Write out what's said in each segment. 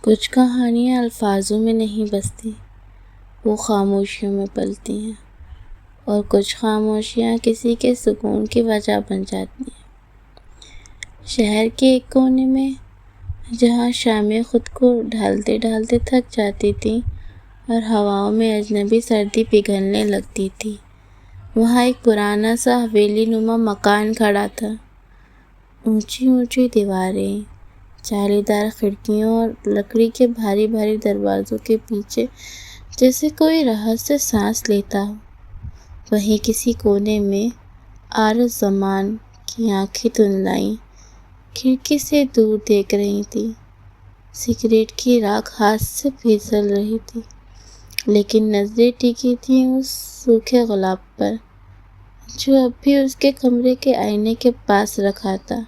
کچھ کہانیاں الفاظوں میں نہیں بستی، وہ خاموشیوں میں پلتی ہیں، اور کچھ خاموشیاں کسی کے سکون کی وجہ بن جاتی ہیں۔ شہر کے ایک کونے میں، جہاں شامیں خود کو ڈھالتے ڈھالتے تھک جاتی تھیں اور ہواؤں میں اجنبی سردی پگھلنے لگتی تھی، وہاں ایک پرانا سا حویلی نما مکان کھڑا تھا۔ اونچی اونچی دیواریں، جالی دار کھڑکیوں اور لکڑی کے بھاری بھاری دروازوں کے پیچھے جیسے کوئی رہسیہ سانس لیتا ہو۔ وہیں کسی کونے میں عارض زمان کی آنکھیں دھندلائیں کھڑکی سے دور دیکھ رہی تھیں۔ سگریٹ کی راکھ ہاتھ سے پھسل رہی تھی، لیکن نظریں ٹکی تھیں اس سوکھے گلاب پر جو اب بھی اس کے کمرے کے آئینے کے پاس رکھا تھا۔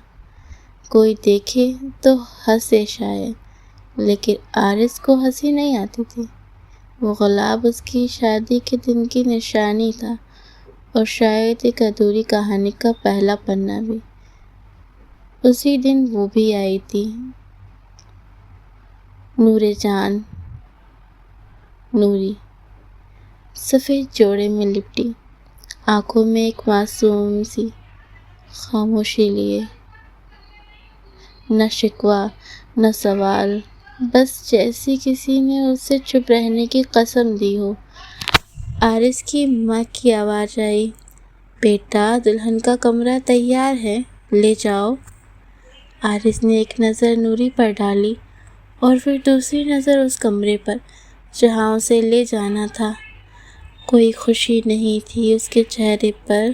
کوئی دیکھے تو ہنسے شاید، لیکن عارض کو ہنسی نہیں آتی تھی۔ وہ گلاب اس کی شادی کے دن کی نشانی تھا، اور شاید ایک ادھوری کہانی کا پہلا پنا بھی۔ اسی دن وہ بھی آئی تھی، نور جان، نوری، سفید جوڑے میں لپٹی، آنکھوں میں ایک معصوم سی خاموشی لیے۔ نہ شکوہ نہ سوال، بس جیسے کسی نے اس سے چپ رہنے کی قسم دی ہو۔ عارض کی ماں کی آواز آئی، بیٹا دلہن کا کمرہ تیار ہے، لے جاؤ۔ عارض نے ایک نظر نوری پر ڈالی اور پھر دوسری نظر اس کمرے پر جہاں اسے لے جانا تھا۔ کوئی خوشی نہیں تھی اس کے چہرے پر،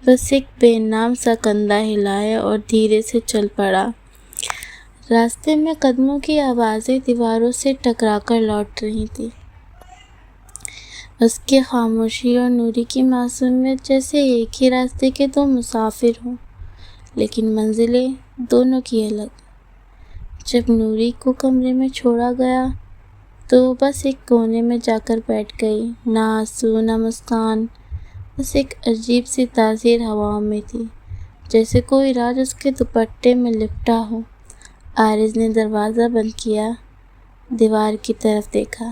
بس ایک بے نام سا کندھا ہلایا اور دھیرے سے چل پڑا۔ راستے میں قدموں کی آوازیں دیواروں سے ٹکرا کر لوٹ رہی تھیں۔ اس کی خاموشی اور نوری کی معصومیت جیسے ایک ہی راستے کے دو مسافر ہوں، لیکن منزلیں دونوں کی الگ۔ جب نوری کو کمرے میں چھوڑا گیا تو وہ بس ایک کونے میں جا کر بیٹھ گئی، نہ آنسو نہ مسکان، بس ایک عجیب سی تاثیر ہواؤں میں تھی، جیسے کوئی راز اس کے دوپٹے میں لپٹا ہو۔ عارض نے دروازہ بند کیا، دیوار کی طرف دیکھا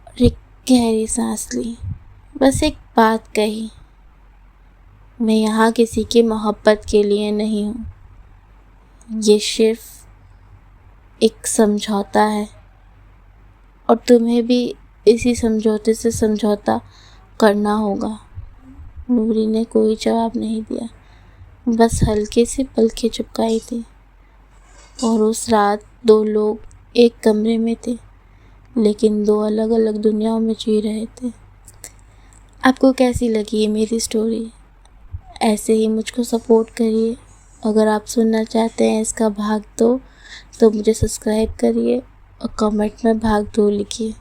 اور ایک گہری سانس لی، بس ایک بات کہی، میں یہاں کسی کی محبت کے لیے نہیں ہوں، یہ صرف ایک سمجھوتا ہے، اور تمہیں بھی اسی سمجھوتے سے سمجھوتا کرنا ہوگا۔ نوری نے کوئی جواب نہیں دیا، بس ہلکی سی پلکیں چپکائی تھی۔ اور اس رات دو لوگ ایک کمرے میں تھے، لیکن دو الگ الگ دنیاؤں میں جی رہے تھے۔ آپ کو کیسی لگی یہ میری سٹوری؟ ایسے ہی مجھ کو سپورٹ کریے۔ اگر آپ سننا چاہتے ہیں اس کا بھاگ 2 تو مجھے سبسکرائب کریے اور کمنٹ میں بھاگ 2 لکھیے۔